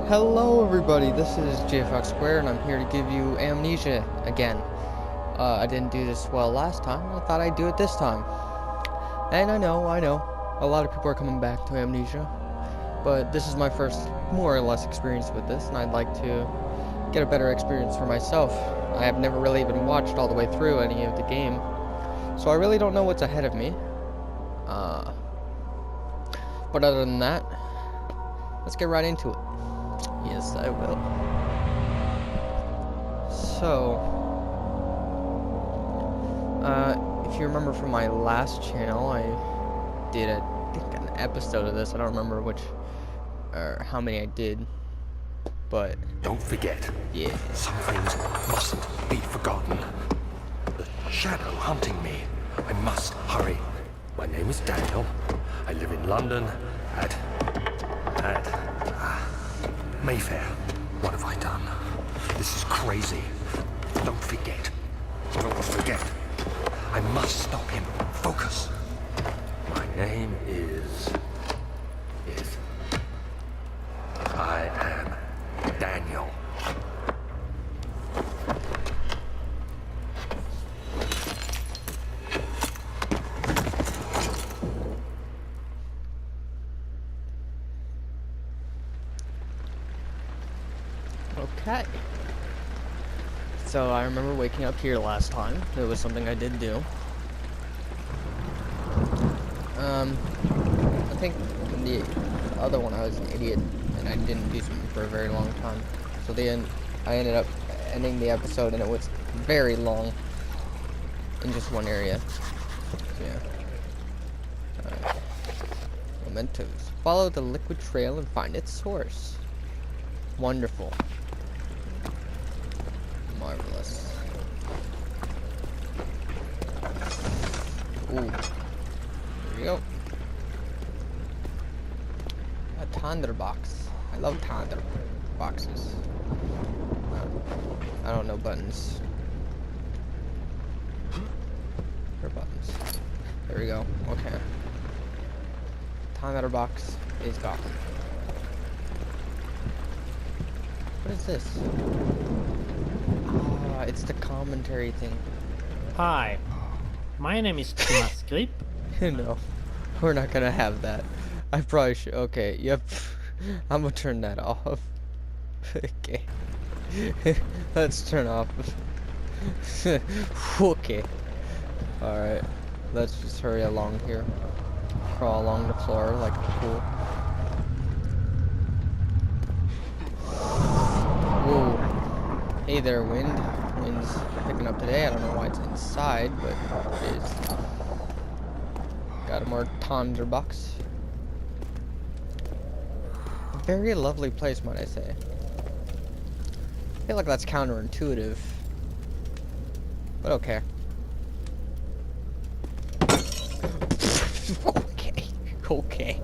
Hello everybody, this is JayFOxSquare and I'm here to give you Amnesia again. I didn't do this well last time, I thought I'd do it this time. And I know, a lot of people are coming back to Amnesia, but this is my first more or less experience with this, and I'd like to get a better experience for myself. I have never really even watched all the way through any of the game, so I really don't know what's ahead of me. But other than that, let's get right into it. Yes, I will. So, if you remember from my last channel, I did, I think, an episode of this. I don't remember which, or how many I did, but... Don't forget. Yeah. Some things mustn't be forgotten. The shadow hunting me. I must hurry. My name is Daniel. I live in London at Mayfair. What have I done? This is crazy. Don't forget. Don't forget. I must stop him. Focus. My name is... I am Daniel. Okay. So I remember waking up here last time. It was something I did do. I think in the other one I was an idiot and I didn't do something for a very long time. So I ended up ending the episode and it was very long in just one area. So, yeah. Mementos. Follow the liquid trail and find its source. Wonderful. Marvelous. Ooh. Here we go. A Tonder box. I love Tonder boxes. I don't know buttons. Or buttons. There we go. Okay. Tonder box is gone. What is this? Ah, it's the commentary thing. Hi, my name is Thomas Grip. No, we're not gonna have that. I probably should. Okay, yep. I'm gonna turn that off. Okay. Let's turn off. Okay. Alright. Let's just hurry along here. Crawl along the floor like a fool. Whoa. Hey there, wind. Wind's picking up today. I don't know why it's inside, but it is. Got a more Tonder box. Very lovely place, might I say. I feel like that's counterintuitive. But okay. Okay. Okay.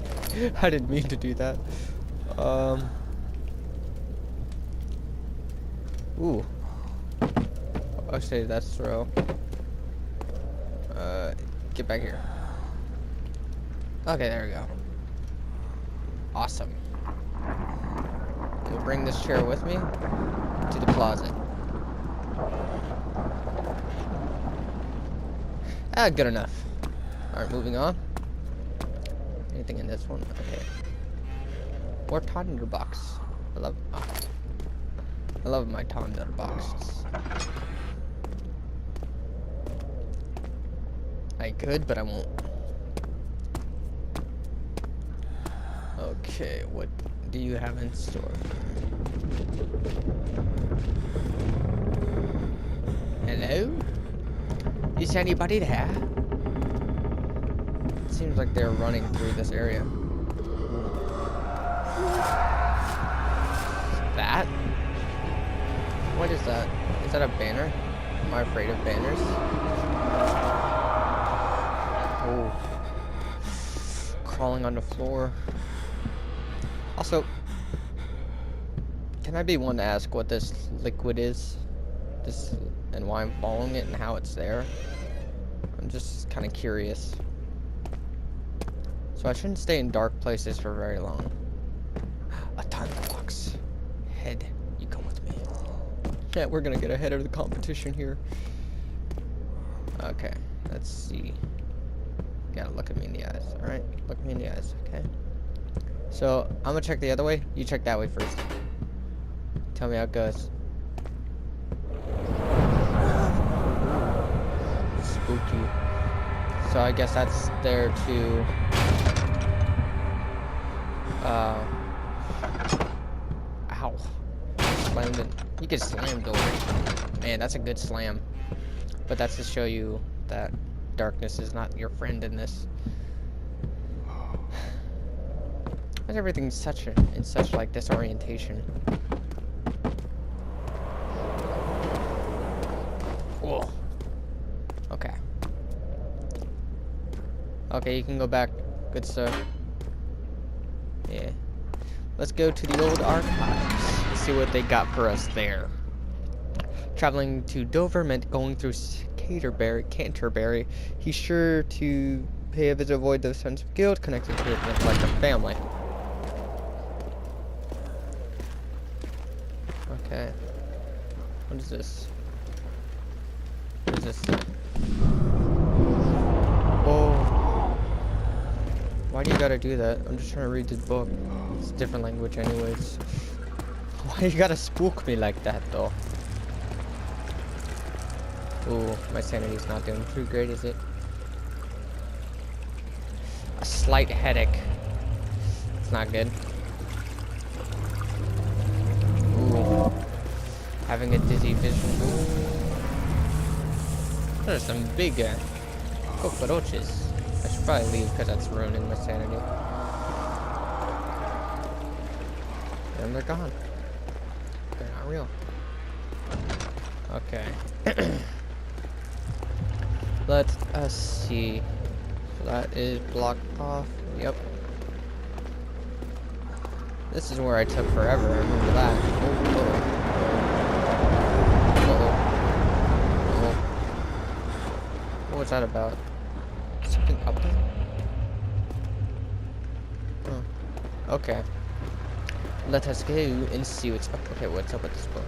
I didn't mean to do that. Ooh. Oh, say that's throw. Get back here. Okay, there we go. Awesome. We'll bring this chair with me to the closet. Ah, good enough. Alright, moving on. Anything in this one? Okay. More Tonder box. I love my Tonder boxes. I could, but I won't. Okay, what do you have in store? Hello? Is anybody there? It seems like they're running through this area. That? What is that? Is that a banner? Am I afraid of banners? Oh. Crawling on the floor. Also, can I be one to ask what this liquid is? This, and why I'm following it and how it's there? I'm just kind of curious. So I shouldn't stay in dark places for very long. A Tonder box. Yeah, we're gonna get ahead of the competition here. Okay, let's see. Gotta look at me in the eyes, alright? Look me in the eyes, okay? So, I'm gonna check the other way. You check that way first. Tell me how it goes. Spooky. So I guess that's there to ow. Slammed it. You can slam doors. Man, that's a good slam. But that's to show you that darkness is not your friend in this. Why is everything in such like disorientation? Cool. Okay. Okay, you can go back. Good stuff. Yeah. Let's go to the old archives and see what they got for us there. Traveling to Dover meant going through Canterbury. He's sure to pay a visit, avoid the sense of guilt connected to it like a family. Okay. What is this? What is this? Oh. Why do you gotta do that? I'm just trying to read this book. It's a different language anyways. Why you gotta spook me like that though? Ooh, my sanity's not doing too great, is it? A slight headache. It's not good. Ooh. Having a dizzy vision. Ooh. There's some big cockroaches. I should probably leave because that's ruining my sanity. And they're gone. They're not real. Okay. Let us see. So that is blocked off. Yep. This is where I took forever. I remember that. What was that about? Something up there? Oh. Okay. Let us go and see what's up. Okay, what's up with this book?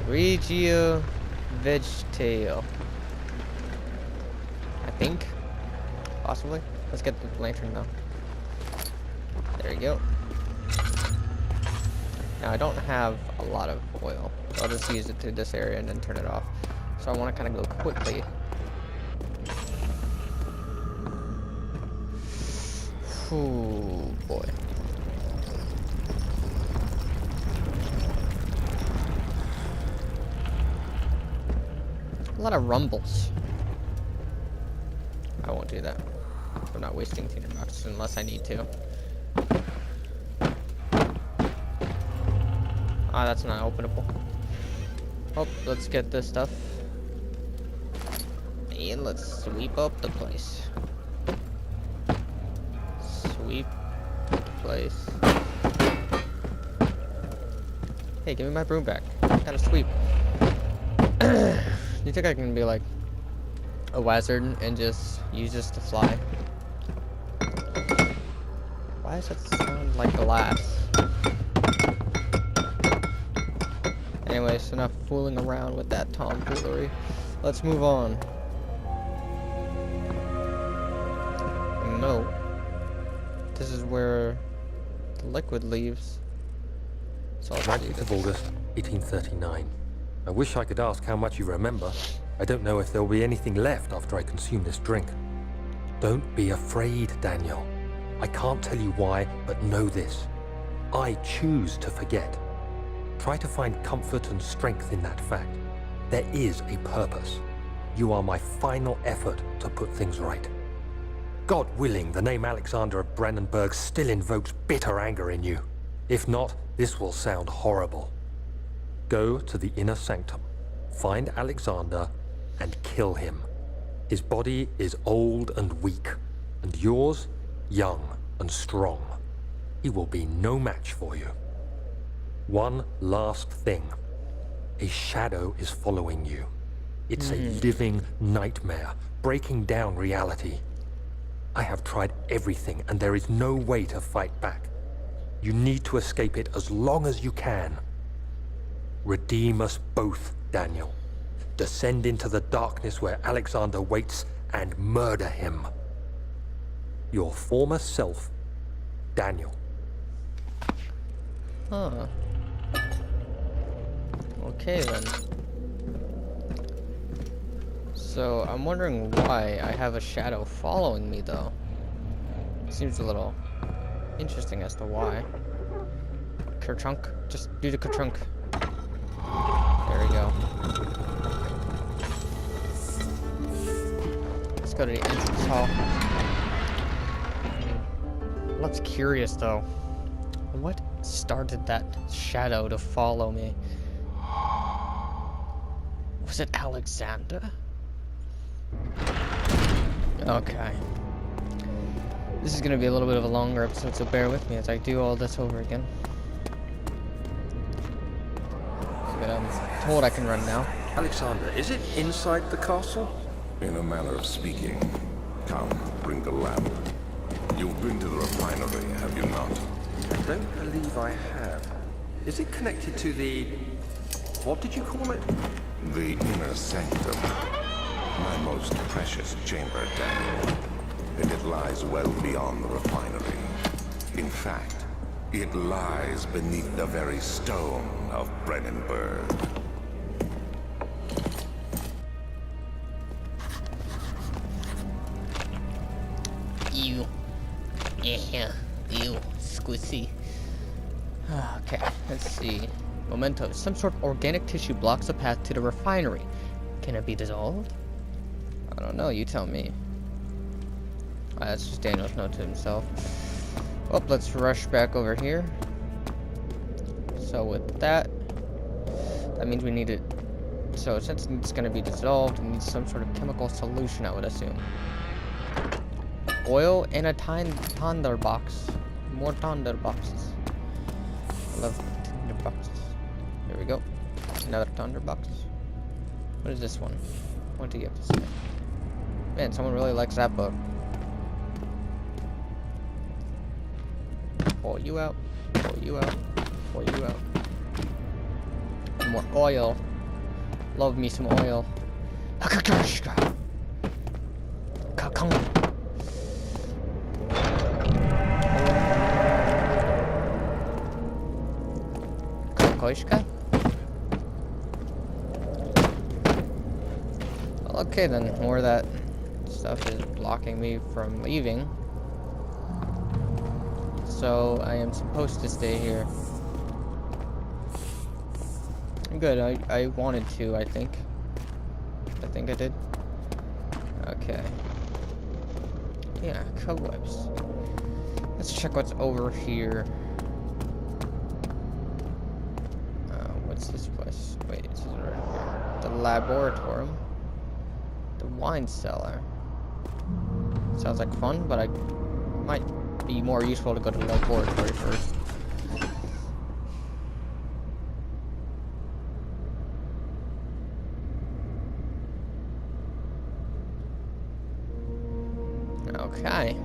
Regio Vegetale. I think. Possibly. Let's get the lantern now. There you go. Now I don't have a lot of oil. So I'll just use it to this area and then turn it off. So I want to kind of go quickly. Oh boy. A lot of rumbles. I won't do that. I'm not wasting $10 unless I need to. Ah, that's not openable. Oh, let's get this stuff. And let's sweep up the place. Sweep the place. Hey, give me my broom back. Gotta sweep. You think I can be like a wizard and just use this to fly? Why does that sound like glass? Anyways, enough fooling around with that tomfoolery. Let's move on. No. This is where the liquid leaves. So I'll do 19th of this. August, 1839. I wish I could ask how much you remember. I don't know if there'll be anything left after I consume this drink. Don't be afraid, Daniel. I can't tell you why, but know this. I choose to forget. Try to find comfort and strength in that fact. There is a purpose. You are my final effort to put things right. God willing, the name Alexander of Brandenburg still invokes bitter anger in you. If not, this will sound horrible. Go to the inner sanctum, find Alexander, and kill him. His body is old and weak, and yours, young and strong. He will be no match for you. One last thing. A shadow is following you. It's a living nightmare, breaking down reality. I have tried everything, and there is no way to fight back. You need to escape it as long as you can. Redeem us both, Daniel. Descend into the darkness where Alexander waits and murder him. Your former self, Daniel. Huh. Okay then. So I'm wondering why I have a shadow following me though. Seems a little interesting as to why. Kerchunk? Just do the Kerchunk. There we go. Let's go to the entrance hall. Looks curious though. What started that shadow to follow me? Was it Alexander? Okay. This is gonna be a little bit of a longer episode, so bear with me as I do all this over again. But I'm told I can run now. Alexander, is it inside the castle? In a manner of speaking. Come, bring the lamp. You've been to the refinery, have you not? I don't believe I have. Is it connected to the... what did you call it? The inner sanctum. My most precious chamber, Daniel. And it lies well beyond the refinery. In fact, it lies beneath the very stone of Brennenburg. Ew. Ew. Squishy. Okay, let's see. Memento. Some sort of organic tissue blocks the path to the refinery. Can it be dissolved? I don't know, you tell me. That's just Daniel's note to himself. Oh, let's rush back over here. So with that means we need it. So since it's going to be dissolved, we need some sort of chemical solution, I would assume. Oil in a Tonder box. More Tonder boxes. I love Tonder boxes. Here we go. Another Tonder box. What is this one? What do you have to say? Man, someone really likes that book. Pull you out. Pull you out. Pull you out. More oil. Love me some oil. Kakakashka. Kakang. Kakoshka? Okay then, more of that stuff is blocking me from leaving. So I am supposed to stay here. Good, I wanted to, I think. I think I did. Okay. Yeah, cobwebs. Let's check what's over here. What's this place? Wait, it says it right here. The laboratorium. The wine cellar. Sounds like fun, but I might be more useful to go to the laboratory first. Okay.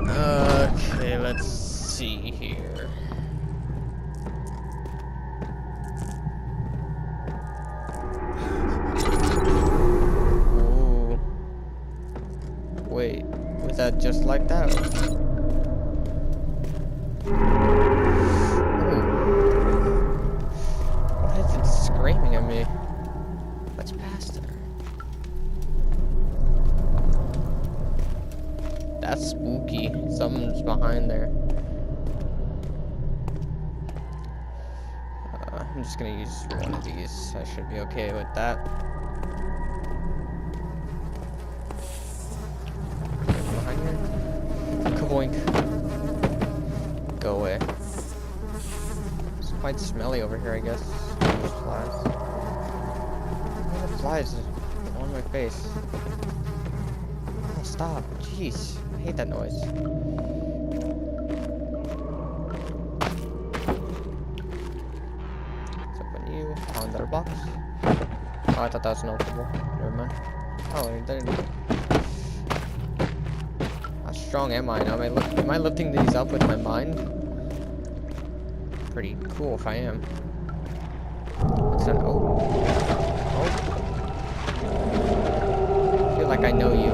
Okay, let's see here. Ooh. Wait, was that just like that? Ooh. What is it screaming at me? What's past there? That's spooky. Something's behind there. I'm just gonna use one of these. I should be okay with that. Behind here. Kaboink. Go away. It's quite smelly over here, I guess. There's flies. Why are the flies on my face? Oh, stop. Jeez. I hate that noise. Let's open you. Found another box. Oh, I thought that was an openable. Never mind. Oh, there you go. That's strong am I? Am I lifting these up with my mind? Pretty cool if I am. What's that? Oh. I feel like I know you.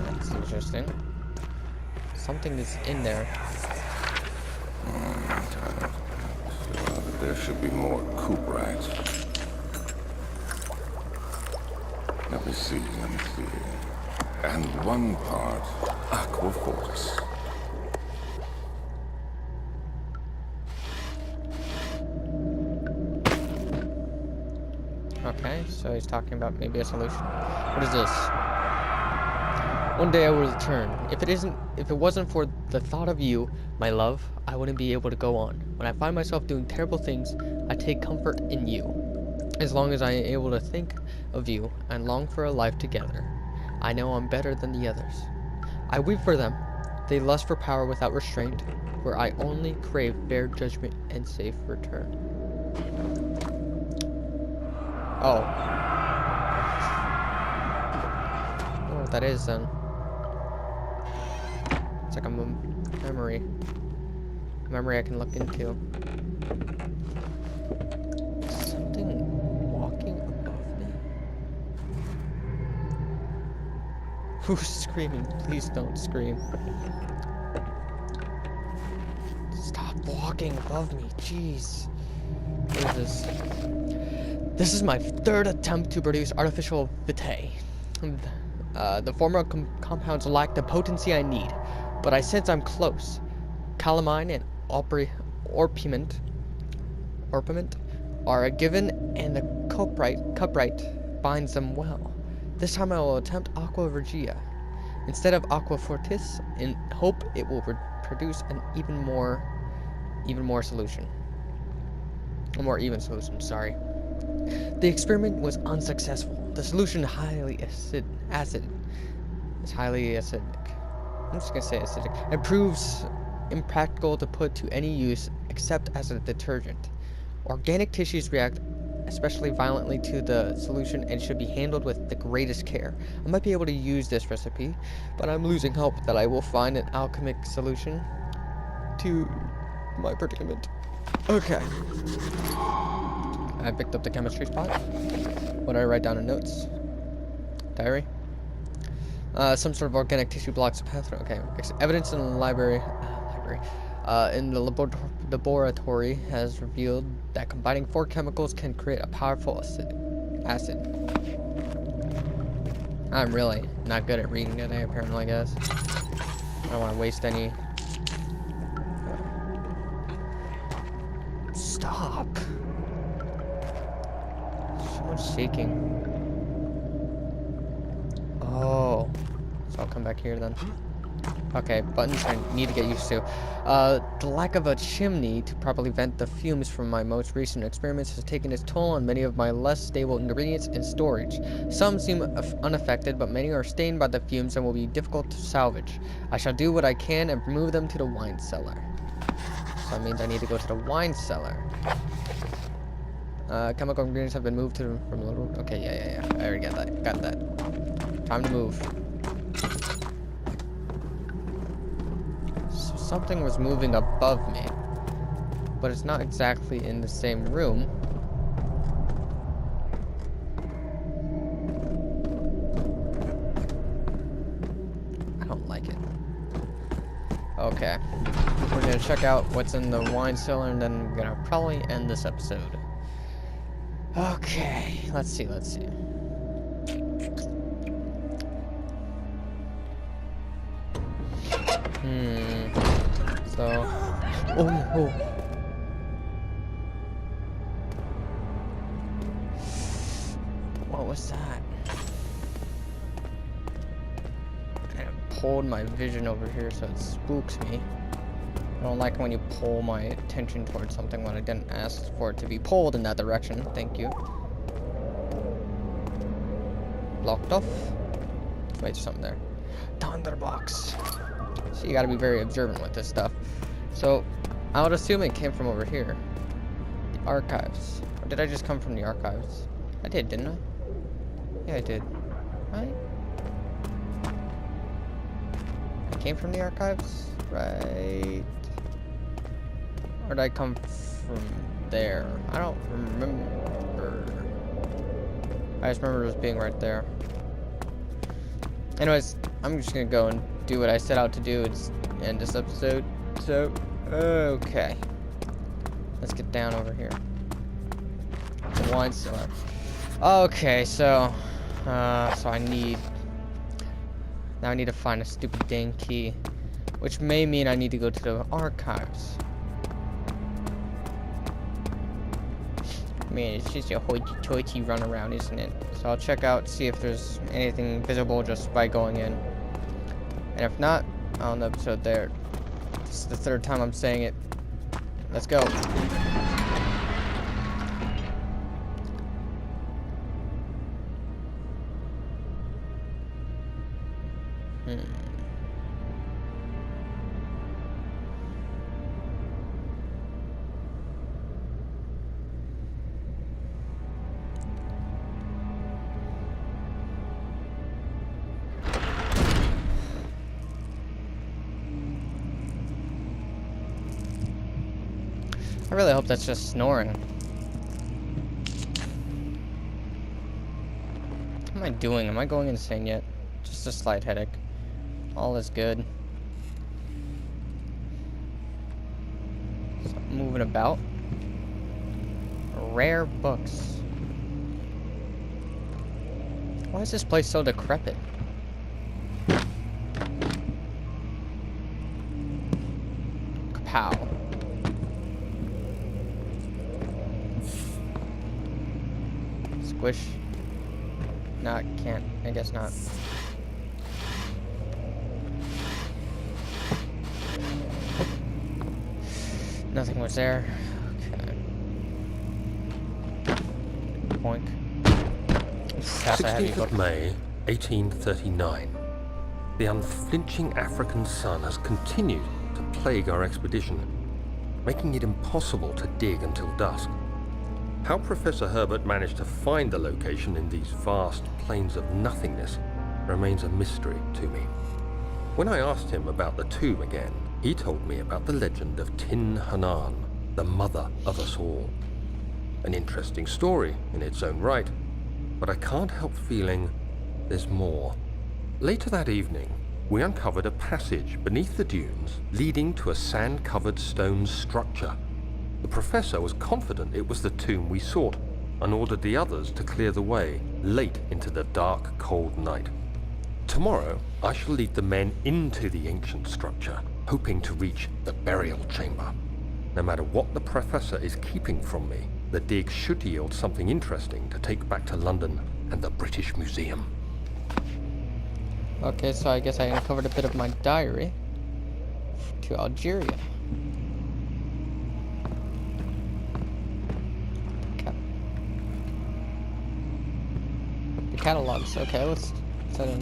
That's interesting. Something is in there. There should be more coop rats. Let me see. And one part aquaforce. Okay, so he's talking about maybe a solution. What is this? One day I will return. If it wasn't for the thought of you, my love, I wouldn't be able to go on. When I find myself doing terrible things, I take comfort in you. As long as I am able to think of you and long for a life together, I know I'm better than the others. I weep for them. They lust for power without restraint, where I only crave fair judgment and safe return. Oh. I don't know what that is then. It's like a memory. Memory I can look into. Something walking above me. Who's screaming? Please don't scream. Stop walking above me. Jeez. What is this? This is my third attempt to produce artificial vitae. The former compounds lack the potency I need, but I sense I'm close. Calamine and orpiment are a given, and the cuprite binds them well. This time I will attempt aqua regia instead of aqua fortis, in hope it will produce an even more solution. A more even solution, sorry. The experiment was unsuccessful. The solution highly acidic. It's highly acidic. I'm just gonna say acidic. It proves impractical to put to any use except as a detergent. Organic tissues react especially violently to the solution and should be handled with the greatest care. I might be able to use this recipe, but I'm losing hope that I will find an alchemic solution to my predicament. Okay. I picked up the chemistry spot. What did I write down in notes? Diary? Some sort of organic tissue blocks the path. Okay. Evidence in the library. In the laboratory has revealed that combining 4 chemicals can create a powerful acid. I'm really not good at reading today, apparently, guys. I don't want to waste any. Stop. So much shaking. Oh. So I'll come back here then. Okay, buttons I need to get used to. The lack of a chimney to properly vent the fumes from my most recent experiments has taken its toll on many of my less stable ingredients in storage. Some seem unaffected, but many are stained by the fumes and will be difficult to salvage. I shall do what I can and move them to the wine cellar. So that means I need to go to the wine cellar. Chemical ingredients have been moved from the little... Okay, yeah. I already got that. Time to move. Something was moving above me, but it's not exactly in the same room. I don't like it. Okay, we're gonna check out what's in the wine cellar, and then we're gonna probably end this episode. Okay, let's see. So, oh. What was that? Kind of pulled my vision over here, so it spooks me. I don't like when you pull my attention towards something when I didn't ask for it to be pulled in that direction. Thank you. Blocked off. Wait, there's something there. Thunderbox. So you gotta be very observant with this stuff. So, I would assume it came from over here. The archives. Or did I just come from the archives? I did, didn't I? Yeah, I did. Right? I came from the archives? Right. Or did I come from there? I don't remember. I just remember it was being right there. Anyways, I'm just gonna go and do what I set out to do and end this episode. So, okay. Let's get down over here. The wine cellar. Okay, so I need... Now I need to find a stupid dang key. Which may mean I need to go to the archives. Man, it's just a hoity-toity run around, isn't it? So I'll check out, see if there's anything visible just by going in. And if not, I'll end the episode there. This is the third time I'm saying it. Let's go. I really hope that's just snoring. What am I doing? Am I going insane yet? Just a slight headache. All is good. So, moving about. Rare books. Why is this place so decrepit? Kapow. Squish. No, I can't. I guess not. Nothing was there. Okay. Boink. 16th of May, 1839. The unflinching African sun has continued to plague our expedition, making it impossible to dig until dusk. How Professor Herbert managed to find the location in these vast plains of nothingness remains a mystery to me. When I asked him about the tomb again, he told me about the legend of Tin Hanan, the mother of us all. An interesting story in its own right, but I can't help feeling there's more. Later that evening, we uncovered a passage beneath the dunes leading to a sand-covered stone structure. The professor was confident it was the tomb we sought and ordered the others to clear the way late into the dark, cold night. Tomorrow, I shall lead the men into the ancient structure, hoping to reach the burial chamber. No matter what the professor is keeping from me, the dig should yield something interesting to take back to London and the British Museum. Okay, so I guess I uncovered a bit of my diary to Algeria. The catalogs. Okay, let's set in.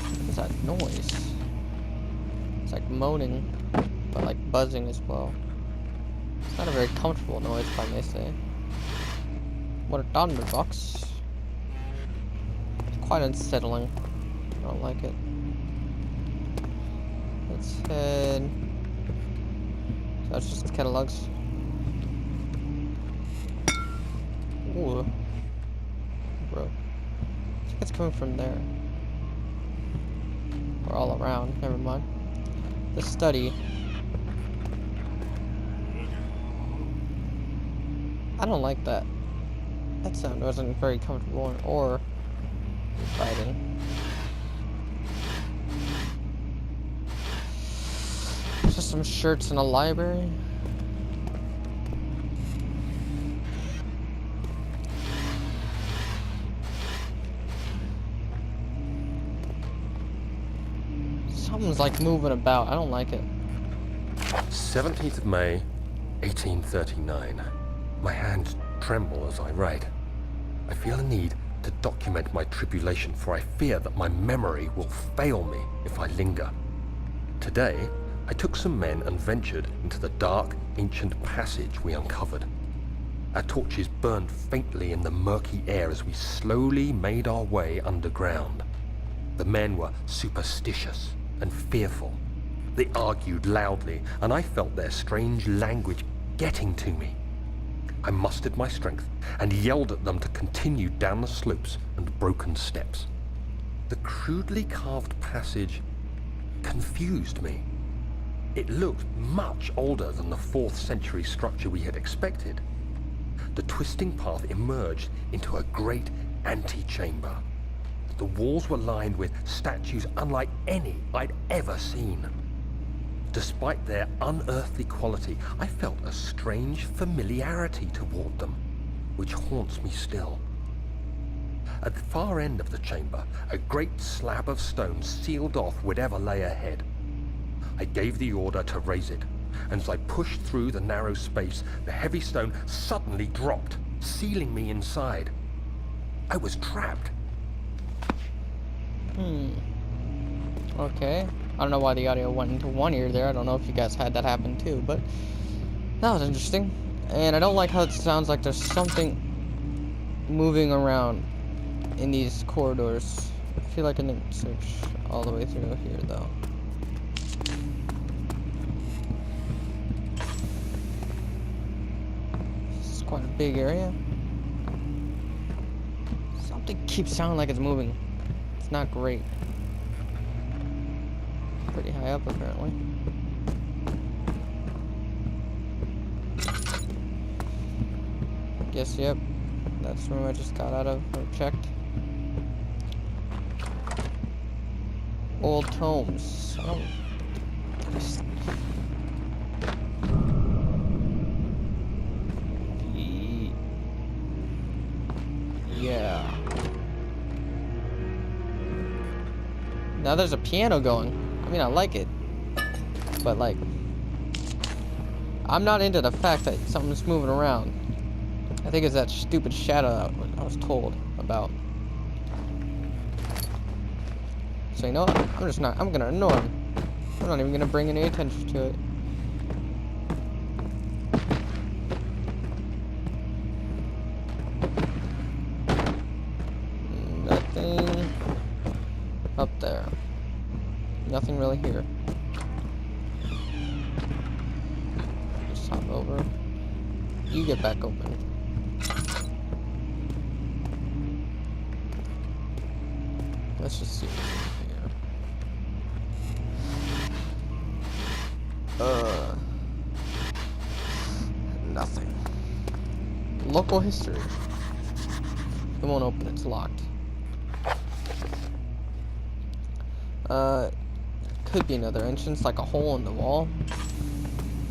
What is that noise? It's like moaning, but like buzzing as well. It's not a very comfortable noise, if I may say. What a thunder box. It's quite unsettling. I don't like it. Let's head. So that's just the catalogs. Ooh. Bro. I think it's coming from there. Or all around. Never mind. The study. I don't like that. That sound wasn't very comfortable or exciting. Just some shirts in a library. Something's like moving about. I don't like it. 17th of May, 1839. My hands tremble as I write. I feel a need to document my tribulation, for I fear that my memory will fail me if I linger. Today, I took some men and ventured into the dark, ancient passage we uncovered. Our torches burned faintly in the murky air as we slowly made our way underground. The men were superstitious and fearful. They argued loudly, and I felt their strange language getting to me. I mustered my strength and yelled at them to continue down the slopes and broken steps. The crudely carved passage confused me. It looked much older than the 4th century structure we had expected. The twisting path emerged into a great antechamber. The walls were lined with statues unlike any I'd ever seen. Despite their unearthly quality, I felt a strange familiarity toward them, which haunts me still. At the far end of the chamber, a great slab of stone sealed off whatever lay ahead. I gave the order to raise it, and as I pushed through the narrow space, the heavy stone suddenly dropped, sealing me inside. I was trapped. Okay. I don't know why the audio went into one ear there. I don't know if you guys had that happen too, but that was interesting. And I don't like how it sounds like there's something moving around in these corridors. I feel like I didn't search all the way through here though. This is quite a big area. Something keeps sounding like it's moving. It's not great. Pretty high up apparently. Guess, yep. That's the room I just got out of or checked. Old tomes. I don't... Yeah. Now there's a piano going. I mean, I like it. But, like... I'm not into the fact that something's moving around. I think it's that stupid shadow that I was told about. So you know what? I'm gonna ignore him. I'm not even gonna bring any attention to it. Nothing up there. Nothing really here. Just hop over. You get back open. Let's just see what's in here. Nothing. Local history. It won't open, it's locked. Could be another entrance, like a hole in the wall.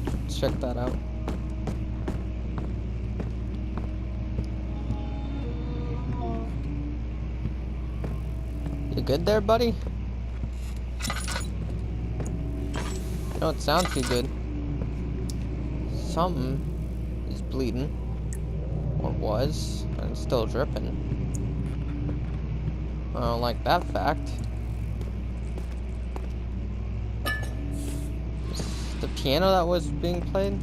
Let's check that out. You good there, buddy? You don't sound too good. Something is bleeding. Or was. And it's still dripping. I don't like that fact. The piano that was being played?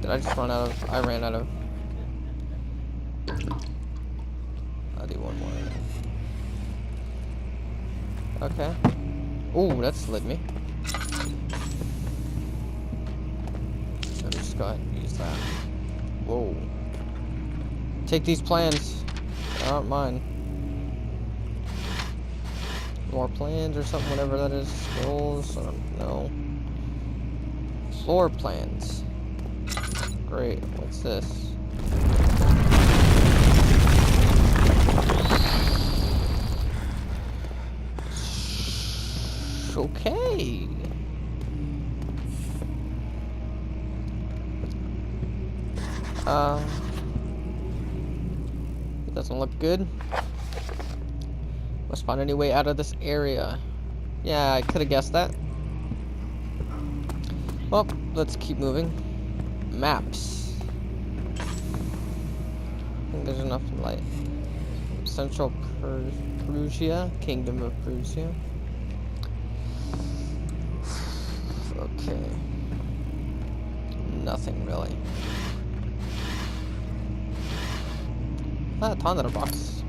Did I just run out of... I ran out of... I'll do one more. Okay. Ooh, that slid me. Let me just go ahead and use that. Whoa. Take these plans. They aren't mine. More plans or something, whatever that is. Scrolls, I don't know. Floor plans. Great, what's this? Okay. It doesn't look good. Must find any way out of this area. Yeah, I could have guessed that. Well, let's keep moving. Maps. I think there's enough light. Central Prussia, Kingdom of Prussia. Okay. nothing really. Ah, Thunderbox.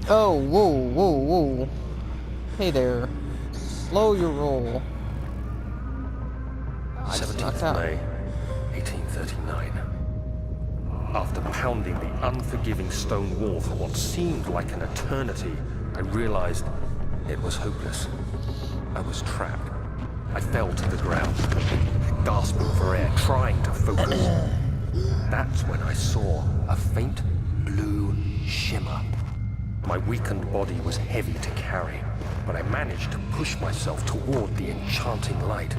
Oh, whoa, whoa, whoa. Hey there. Slow your roll. 17th May, 1839. After pounding the unforgiving stone wall for what seemed like an eternity, I realized it was hopeless. I was trapped. I fell to the ground, gasping for air, trying to focus. That's when I saw a faint blue shimmer. My weakened body was heavy to carry, but I managed to push myself toward the enchanting light.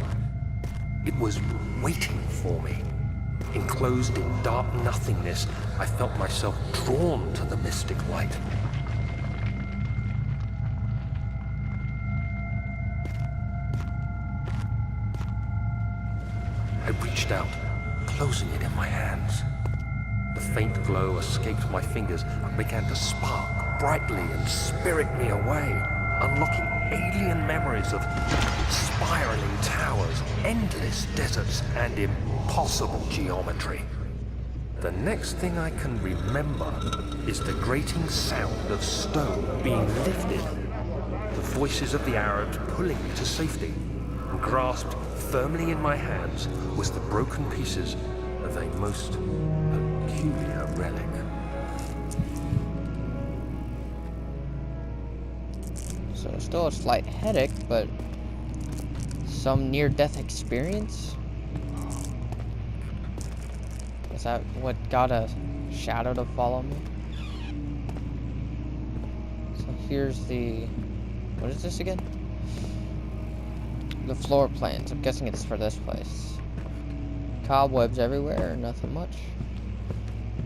It was waiting for me. Enclosed in dark nothingness, I felt myself drawn to the mystic light. I reached out, closing it in my hands. The faint glow escaped my fingers and began to spark brightly and spirit me away, unlocking alien memories of spiraling towers, endless deserts, and impossible geometry. The next thing I can remember is the grating sound of stone being lifted, the voices of the Arabs pulling me to safety, and grasped firmly in my hands was the broken pieces of a most peculiar relic. So still a slight headache, but some near-death experience? Is that what got a shadow to follow me? So here's the... what is this again? The floor plans. I'm guessing it's for this place. Cobwebs everywhere, nothing much.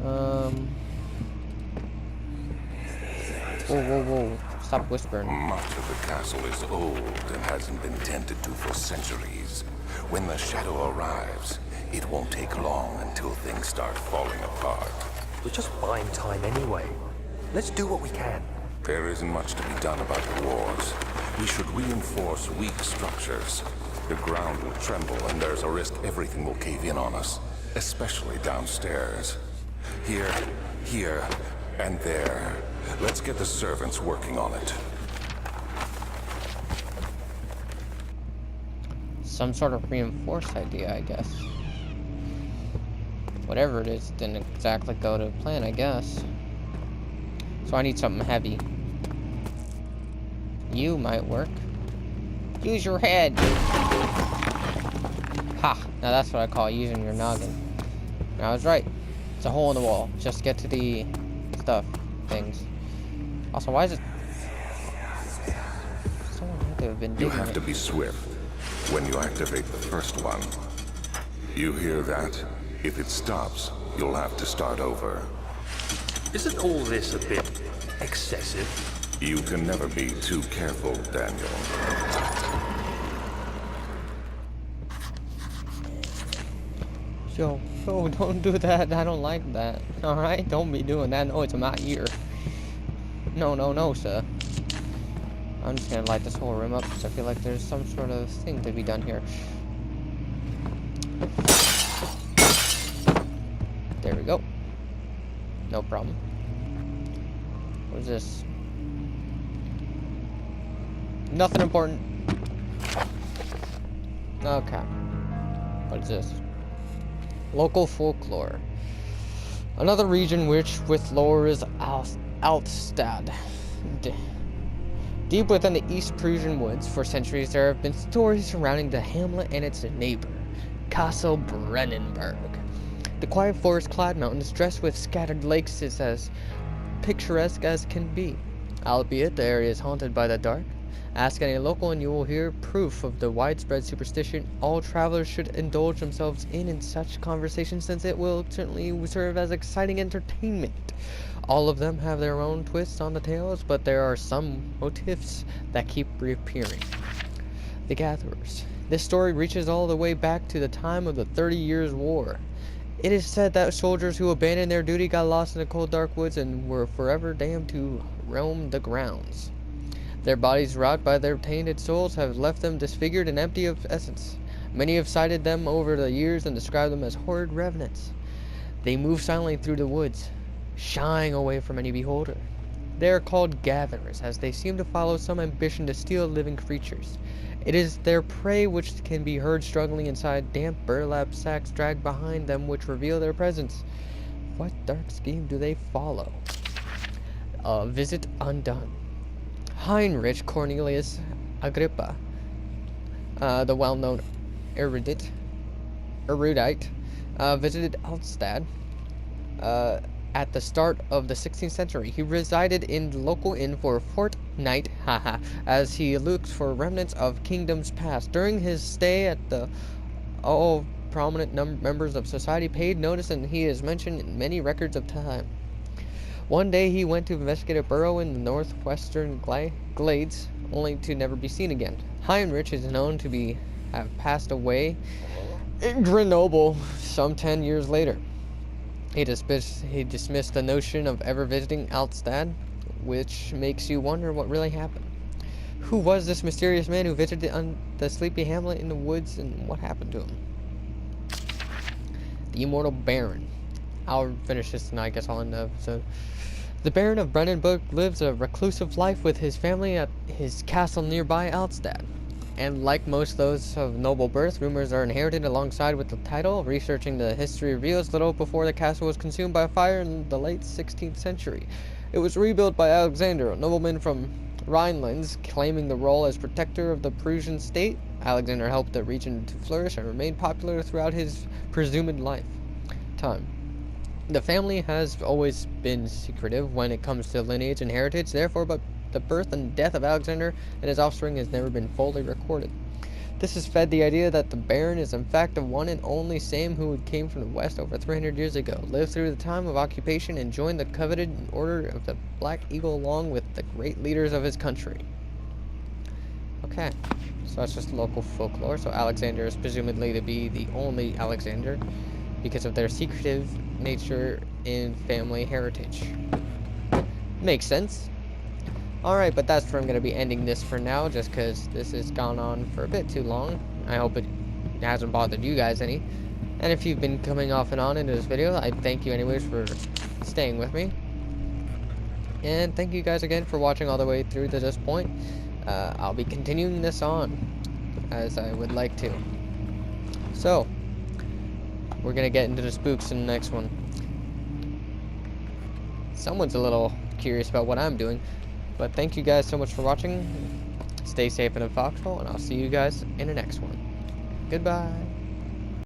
Whoa, whoa, whoa. Stop whispering. Much of the castle is old and hasn't been tended to for centuries. When the shadow arrives, it won't take long until things start falling apart. We're just buying time anyway. Let's do what we can. There isn't much to be done about the walls. We should reinforce weak structures. The ground will tremble and there's a risk everything will cave in on us, especially downstairs. Here, and there. Let's get the servants working on it. Some sort of reinforced idea, I guess. Whatever it is, didn't exactly go to plan, I guess. So I need something heavy. You might work. Use your head! Ha! Now that's what I call using your noggin. I was right. It's a hole in the wall. Just get to the stuff. Things. Also, why is it... someone had to have been You digging have it. to be swift when you activate the first one. You hear that? If it stops, you'll have to start over. Isn't all this a bit excessive? You can never be too careful, Daniel. Yo, don't do that. I don't like that. Alright? Don't be doing that. No, it's in my ear. No, sir. I'm just gonna light this whole room up because I feel like there's some sort of thing to be done here. There we go. No problem. What is this? Nothing important. Okay. What is this? Local folklore. Another region which with lore is Altstad. Deep within the East Prussian woods, for centuries there have been stories surrounding the hamlet and its neighbor, Castle Brennenburg. The quiet forest-clad mountains dressed with scattered lakes is as picturesque as can be. Albeit the area is haunted by the dark. Ask any local and you will hear proof of the widespread superstition all travelers should indulge themselves in such conversations, since it will certainly serve as exciting entertainment. All of them have their own twists on the tales, but there are some motifs that keep reappearing. The Gatherers. This story reaches all the way back to the time of the 30 Years' War. It is said that soldiers who abandoned their duty got lost in the cold dark woods and were forever damned to roam the grounds. Their bodies, wrought by their tainted souls, have left them disfigured and empty of essence. Many have cited them over the years and described them as horrid revenants. They move silently through the woods, shying away from any beholder. They are called gatherers, as they seem to follow some ambition to steal living creatures. It is their prey which can be heard struggling inside damp burlap sacks dragged behind them which reveal their presence. What dark scheme do they follow? Visit undone. Heinrich Cornelius Agrippa, the well-known erudite, visited Altstadt at the start of the 16th century. He resided in the local inn for a fortnight, as he looked for remnants of kingdoms past. During his stay at the all prominent members of society paid notice, and he is mentioned in many records of time. One day he went to investigate a burrow in the northwestern glades, only to never be seen again. Heinrich is known to have passed away in Grenoble some 10 years later. He dismissed the notion of ever visiting Altstadt, which makes you wonder what really happened. Who was this mysterious man who visited the sleepy hamlet in the woods, and what happened to him? The Immortal Baron. I'll finish this tonight, I guess I'll end the episode. The Baron of Brennenburg lives a reclusive life with his family at his castle nearby Altstadt. And like most those of noble birth, rumors are inherited alongside with the title. Researching the history reveals little before the castle was consumed by fire in the late 16th century. It was rebuilt by Alexander, a nobleman from Rhineland, claiming the role as protector of the Prussian state. Alexander helped the region to flourish and remained popular throughout his presumed lifetime. The family has always been secretive when it comes to lineage and heritage, therefore, but the birth and death of Alexander and his offspring has never been fully recorded. This has fed the idea that the Baron is in fact the one and only same who came from the west over 300 years ago, lived through the time of occupation, and joined the coveted Order of the Black Eagle along with the great leaders of his country. Okay, so that's just local folklore. So Alexander is presumably to be the only Alexander because of their secretive nature in family heritage. Makes sense. Alright, but that's where I'm going to be ending this for now, just because this has gone on for a bit too long. I hope it hasn't bothered you guys any. And if you've been coming off and on into this video, I thank you anyways for staying with me. And thank you guys again for watching all the way through to this point. I'll be continuing this on, as I would like to. So, we're going to get into the spooks in the next one. Someone's a little curious about what I'm doing. But thank you guys so much for watching. Stay safe in a foxhole, and I'll see you guys in the next one. Goodbye.